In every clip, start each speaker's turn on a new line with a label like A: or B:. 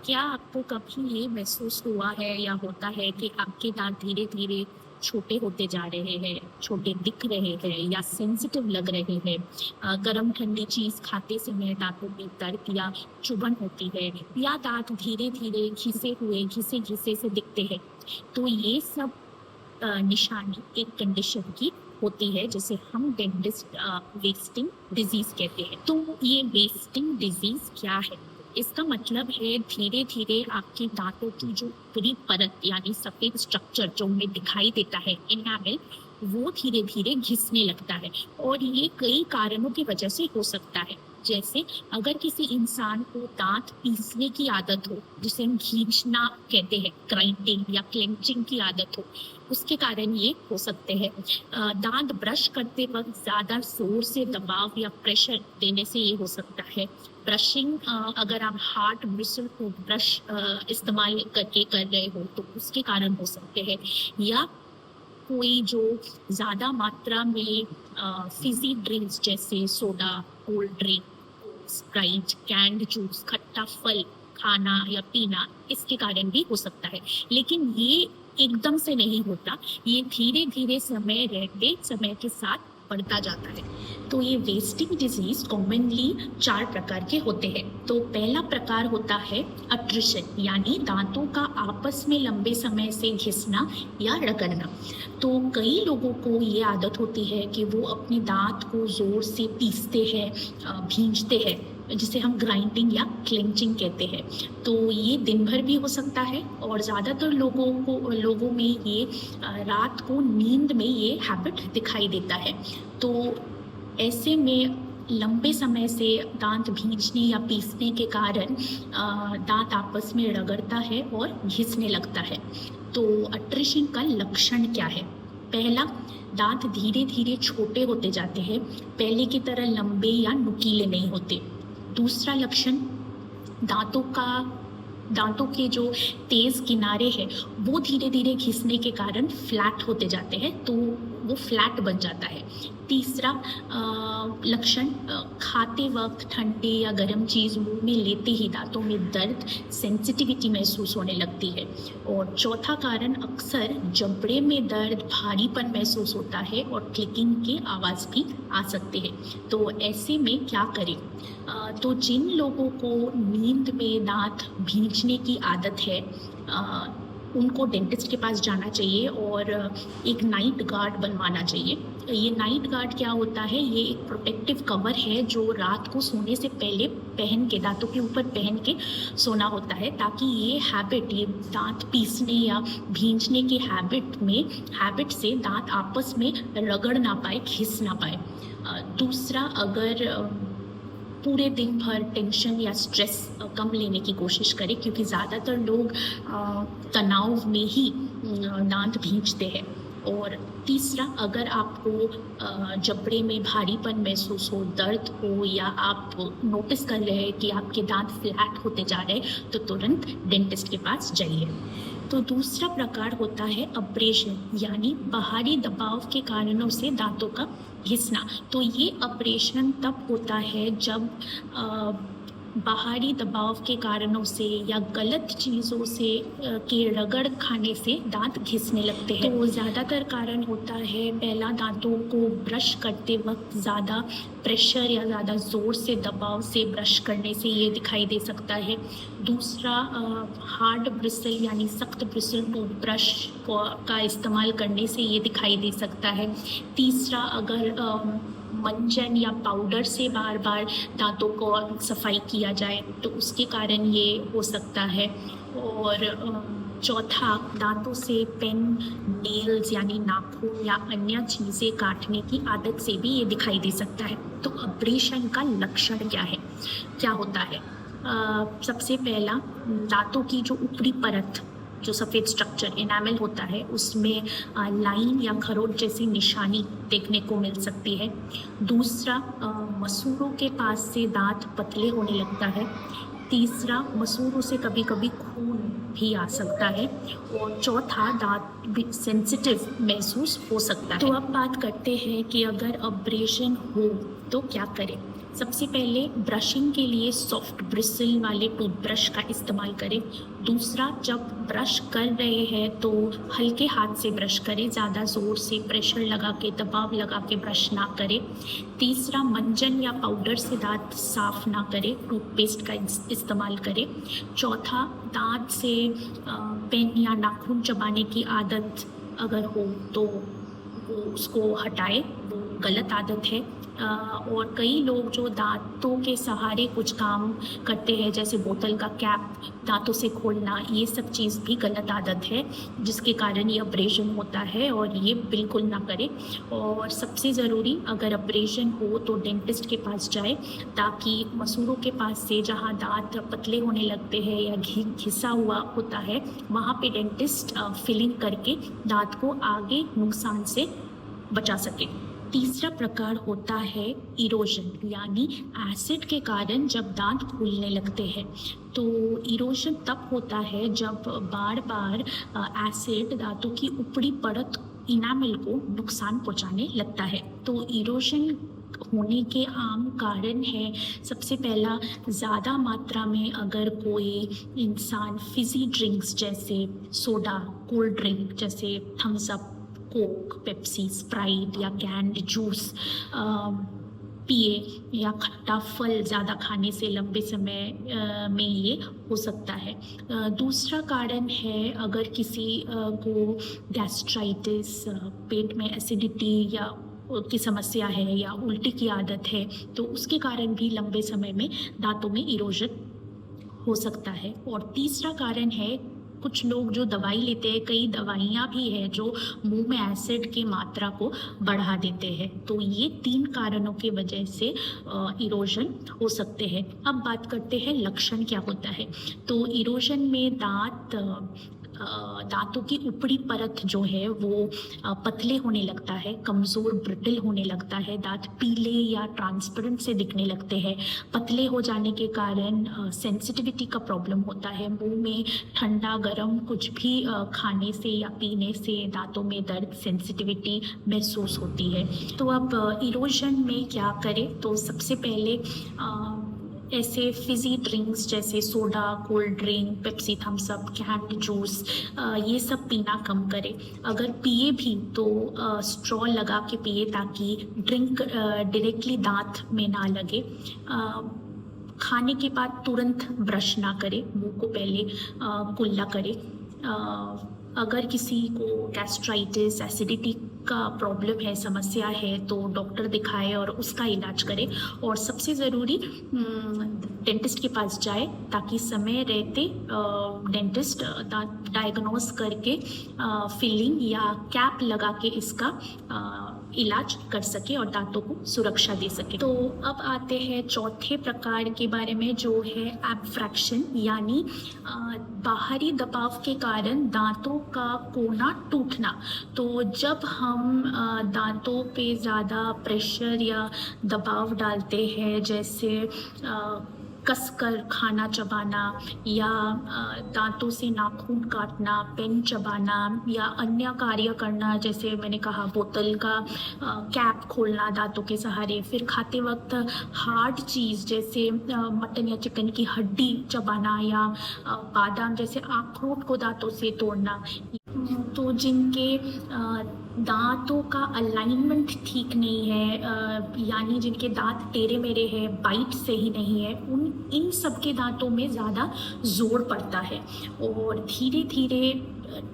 A: क्या आपको कभी ये महसूस हुआ है या होता है कि आपके दांत धीरे धीरे छोटे होते जा रहे हैं, छोटे दिख रहे हैं या सेंसिटिव लग रहे हैं? गर्म ठंडी चीज खाते समय दांतों में दर्द या चुभन होती है, या दांत धीरे धीरे घिसे हुए घिसे घिसे से दिखते हैं। तो ये सब निशानी एक कंडीशन की होती है जिसे हम डेंटिस्ट वेस्टिंग डिजीज कहते हैं। तो ये वेस्टिंग डिजीज क्या है? इसका मतलब है धीरे धीरे आपके दांतों की जो ऊपरी परत यानी सफेद स्ट्रक्चर जो हमें दिखाई देता है एनामेल, वो धीरे धीरे घिसने लगता है। और ये कई कारणों की वजह से हो सकता है। जैसे अगर किसी इंसान को दांत पीसने की आदत हो, जिसे हम खींचना कहते हैं, ग्राइंडिंग या क्लेंचिंग की आदत हो, उसके कारण ये हो सकते हैं। दांत ब्रश करते वक्त ज्यादा जोर से दबाव या प्रेशर देने से ये हो सकता है। ब्रशिंग अगर आप हार्ड ब्रिसल को ब्रश इस्तेमाल करके कर रहे हो तो उसके कारण हो सकते हैं। या कोई जो ज़्यादा मात्रा में फिजी ड्रिंक्स जैसे soda, cold drink, Sprite, canned juice, खट्टा फल खाना या पीना, इसके कारण भी हो सकता है। लेकिन ये एकदम से नहीं होता, ये धीरे धीरे समय रहते समय के साथ बढ़ता जाता है। तो ये वेस्टिंग डिजीज कॉमनली 4 प्रकार के होते हैं। तो पहला प्रकार होता है अट्रिशन, यानी दांतों का आपस में लंबे समय से घिसना या रगड़ना। तो कई लोगों को ये आदत होती है कि वो अपने दांत को जोर से पीसते हैं, भींचते हैं, जिसे हम ग्राइंडिंग या क्लेंचिंग कहते हैं। तो ये दिन भर भी हो सकता है और ज़्यादातर लोगों में ये रात को नींद में ये हैबिट दिखाई देता है। तो ऐसे में लंबे समय से दांत भींचने या पीसने के कारण दांत आपस में रगड़ता है और घिसने लगता है। तो अट्रिशन का लक्षण क्या है? पहला, दांत धीरे धीरे छोटे होते जाते हैं, पहले की तरह लंबे या नुकीले नहीं होते। दूसरा लक्षण, दांतों के जो तेज किनारे हैं वो धीरे धीरे घिसने के कारण फ्लैट होते जाते हैं, तो वो फ्लैट बन जाता है। तीसरा लक्षण, खाते वक्त ठंडे या गर्म चीज़ मुंह में लेते ही दांतों में दर्द, सेंसिटिविटी महसूस होने लगती है। और चौथा कारण, अक्सर जबड़े में दर्द, भारीपन महसूस होता है और क्लिकिंग की आवाज़ भी आ सकती है। तो ऐसे में क्या करें? तो जिन लोगों को नींद में दांत भींचने की आदत है, उनको डेंटिस्ट के पास जाना चाहिए और एक नाइट गार्ड बनवाना चाहिए। ये नाइट गार्ड क्या होता है? ये एक प्रोटेक्टिव कवर है जो रात को सोने से पहले पहन के, दांतों के ऊपर पहन के सोना होता है, ताकि ये दांत पीसने या भींचने की हैबिट से दांत आपस में रगड़ ना पाए, घिस ना पाए। दूसरा, अगर पूरे दिन भर टेंशन या स्ट्रेस कम लेने की कोशिश करें, क्योंकि ज़्यादातर लोग तनाव में ही दांत भींचते हैं। और तीसरा, अगर आपको जबड़े में भारीपन महसूस हो, दर्द हो, या आप नोटिस कर रहे हैं कि आपके दांत फ्लैट होते जा रहे हैं, तो तुरंत डेंटिस्ट के पास जाइए। तो दूसरा प्रकार होता है अब्रेशन, यानी बाहरी दबाव के कारणों से दांतों का घिसना। तो ये ऑपरेशन तब होता है जब बाहरी दबाव के कारणों से या गलत चीज़ों से के रगड़ खाने से दांत घिसने लगते हैं। तो ज़्यादातर कारण होता है, पहला, दांतों को ब्रश करते वक्त ज़्यादा प्रेशर या ज़्यादा ज़ोर से दबाव से ब्रश करने से ये दिखाई दे सकता है। दूसरा, हार्ड ब्रिसल यानी सख्त ब्रिसल टूथब्रश का इस्तेमाल करने से ये दिखाई दे सकता है। तीसरा, अगर मंजन या पाउडर से बार बार दांतों को सफाई किया जाए तो उसके कारण ये हो सकता है। और चौथा, दांतों से पेन, नेल्स यानी नाखून या अन्य चीज़ें काटने की आदत से भी ये दिखाई दे सकता है। तो अब्रेशन का लक्षण क्या होता है? सबसे पहला, दांतों की जो ऊपरी परत, जो सफ़ेद स्ट्रक्चर एनामेल होता है, उसमें लाइन या खरोंच जैसी निशानी देखने को मिल सकती है। दूसरा, मसूड़ों के पास से दांत पतले होने लगता है। तीसरा, मसूड़ों से कभी कभी खून भी आ सकता है। और चौथा, दांत भी सेंसिटिव महसूस हो सकता है। तो अब बात करते हैं कि अगर अब्रेशन हो तो क्या करें। सबसे पहले ब्रशिंग के लिए सॉफ्ट ब्रिसल वाले टूथब्रश का इस्तेमाल करें। दूसरा, जब ब्रश कर रहे हैं तो हल्के हाथ से ब्रश करें, ज़्यादा ज़ोर से प्रेशर लगा के, दबाव लगा के ब्रश ना करें। तीसरा, मंजन या पाउडर से दांत साफ ना करें, टूथपेस्ट का इस्तेमाल करें। चौथा, दांत से पेन या नाखून चबाने की आदत अगर हो तो वो उसको हटाए, वो गलत आदत है। और कई लोग जो दांतों के सहारे कुछ काम करते हैं, जैसे बोतल का कैप दांतों से खोलना, ये सब चीज़ भी गलत आदत है, जिसके कारण ये अब्रेशन होता है, और ये बिल्कुल ना करें। और सबसे ज़रूरी, अगर अब्रेशन हो तो डेंटिस्ट के पास जाए, ताकि मसूड़ों के पास से जहाँ दांत पतले होने लगते हैं या घिसा हुआ होता है, वहाँ पे डेंटिस्ट फिलिंग करके दांत को आगे नुकसान से बचा सके। तीसरा प्रकार होता है इरोजन, यानी एसिड के कारण जब दांत फूलने लगते हैं। तो इरोजन तब होता है जब बार बार एसिड दांतों की ऊपरी परत इनामिल को नुकसान पहुंचाने लगता है। तो इरोजन होने के आम कारण है, सबसे पहला, ज़्यादा मात्रा में अगर कोई इंसान फिजी ड्रिंक्स जैसे सोडा, कोल्ड ड्रिंक जैसे Thums Up, Coke, Pepsi, Sprite या कैंड जूस पिए, या खट्टा फल ज़्यादा खाने से लंबे समय में ये हो सकता है। दूसरा कारण है, अगर किसी को गैस्ट्राइटिस, पेट में एसिडिटी या की समस्या है, या उल्टी की आदत है, तो उसके कारण भी लंबे समय में दांतों में इरोजन हो सकता है। और तीसरा कारण है, कुछ लोग जो दवाई लेते हैं, कई दवाइयाँ भी है जो मुंह में एसिड की मात्रा को बढ़ा देते हैं। तो ये 3 कारणों की वजह से इरोजन हो सकते हैं। अब बात करते हैं लक्षण क्या होता है। तो इरोजन में दांतों की ऊपरी परत जो है वो पतले होने लगता है, कमज़ोर, ब्रिटल होने लगता है, दांत पीले या ट्रांसपेरेंट से दिखने लगते हैं। पतले हो जाने के कारण सेंसिटिविटी का प्रॉब्लम होता है, मुंह में ठंडा गर्म कुछ भी खाने से या पीने से दांतों में दर्द, सेंसिटिविटी महसूस होती है। तो अब इरोजन में क्या करें, तो सबसे पहले ऐसे फिजी ड्रिंक्स जैसे soda, cold drink, Pepsi, Thums Up, canned juice, ये सब पीना कम करें। अगर पिए भी तो स्ट्रॉ लगा के पिए, ताकि ड्रिंक डायरेक्टली दांत में ना लगे। खाने के बाद तुरंत ब्रश ना करें, मुंह को पहले कुल्ला करें। अगर किसी को गैस्ट्राइटिस, एसिडिटी का प्रॉब्लम है, समस्या है, तो डॉक्टर दिखाए और उसका इलाज करें। और सबसे ज़रूरी, डेंटिस्ट के पास जाए, ताकि समय रहते डेंटिस्ट डायग्नोस करके फिलिंग या कैप लगा के इसका इलाज कर सके और दांतों को सुरक्षा दे सके। तो अब आते हैं चौथे प्रकार के बारे में, जो है एब्फ्रैक्शन, यानी बाहरी दबाव के कारण दांतों का कोना टूटना। तो जब हम दांतों पे ज़्यादा प्रेशर या दबाव डालते हैं, जैसे कसकर खाना चबाना, या दांतों से नाखून काटना, पेन चबाना, या अन्य कार्य करना, जैसे मैंने कहा बोतल का कैप खोलना दांतों के सहारे, फिर खाते वक्त हार्ड चीज़ जैसे मटन या चिकन की हड्डी चबाना, या बादाम जैसे अखरोट को दांतों से तोड़ना। तो जिनके दांतों का अलाइनमेंट ठीक नहीं है, यानी जिनके दांत टेढ़े मेढ़े हैं, बाइट सही नहीं है, इन सब के दांतों में ज़्यादा जोर पड़ता है। और धीरे धीरे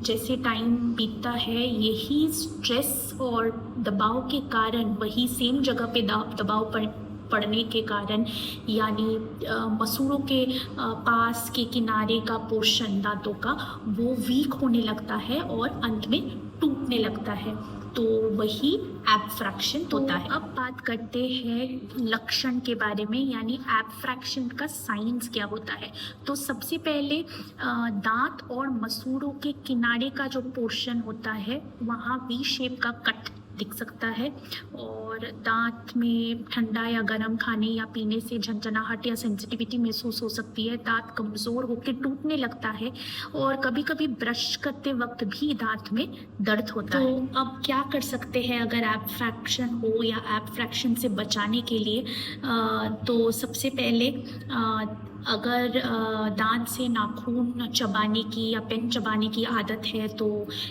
A: जैसे टाइम बीतता है, यही स्ट्रेस और दबाव के कारण, वही सेम जगह पे दबाव पड़ने के कारण, यानी मसूड़ों के पास के किनारे का पोर्शन दांतों का, वो वीक होने लगता है और अंत में टूटने लगता है। तो वही एब्फ्रैक्शन होता है। अब बात करते हैं लक्षण के बारे में, यानी एब्फ्रैक्शन का साइंस क्या होता है। तो सबसे पहले दांत और मसूड़ों के किनारे का जो पोर्शन होता है, वहाँ वी शेप का कट दिख सकता है, और और दांत में ठंडा या गर्म खाने या पीने से झंझनाहट या सेंसिटिविटी महसूस हो सकती है। दांत कमज़ोर होकर टूटने लगता है और कभी कभी ब्रश करते वक्त भी दांत में दर्द होता है। तो अब क्या कर सकते हैं अगर एब्फ्रैक्शन हो या एब्फ्रैक्शन से बचाने के लिए? तो सबसे पहले अगर दांत से नाखून चबाने की या पेन चबाने की आदत है तो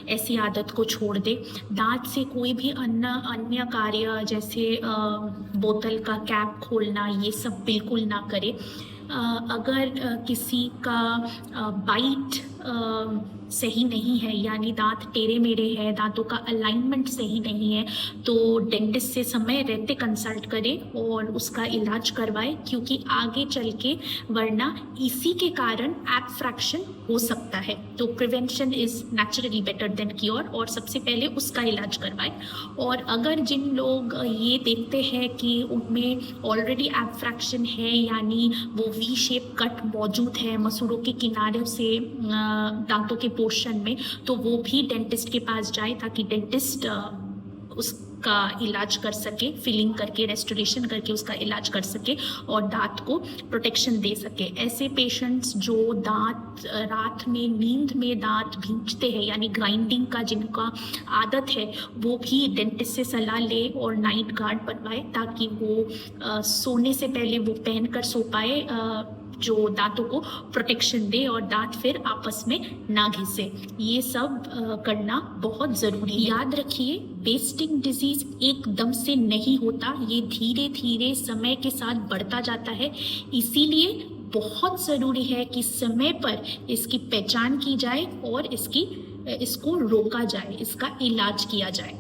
A: ऐसी आदत को छोड़ दे। दांत से कोई भी अन्य कार्य जैसे बोतल का कैप खोलना ये सब बिल्कुल ना करे। अगर किसी का बाइट सही नहीं है यानी दांत टेढ़े मेढ़े है, दांतों का अलाइनमेंट सही नहीं है, तो डेंटिस्ट से समय रहते कंसल्ट करें और उसका इलाज करवाएं, क्योंकि आगे चल के वरना इसी के कारण एब्फ्रैक्शन हो सकता है। तो prevention is naturally better than cure, और सबसे पहले उसका इलाज करवाएं। और अगर जिन लोग ये देखते हैं कि उनमें ऑलरेडी एब्फ्रैक्शन है यानी वो वी शेप कट मौजूद है मसूड़ों के किनारे से दांतों के पोर्शन में, तो वो भी डेंटिस्ट के पास जाए ताकि डेंटिस्ट उसका इलाज कर सके, फिलिंग करके रेस्टोरेशन करके उसका इलाज कर सके और दांत को प्रोटेक्शन दे सके। ऐसे पेशेंट्स जो दांत रात में नींद में दांत भींचते हैं यानी ग्राइंडिंग का जिनका आदत है, वो भी डेंटिस्ट से सलाह ले और नाइट गार्ड बनवाए ताकि वो सोने से पहले वो पहन कर सो पाए, जो दांतों को प्रोटेक्शन दे और दांत फिर आपस में ना घिसे। ये सब करना बहुत ज़रूरी है। याद रखिए, वेस्टिंग डिजीज़ एकदम से नहीं होता, ये धीरे धीरे समय के साथ बढ़ता जाता है। इसीलिए बहुत ज़रूरी है कि समय पर इसकी पहचान की जाए और इसको रोका जाए, इसका इलाज किया जाए।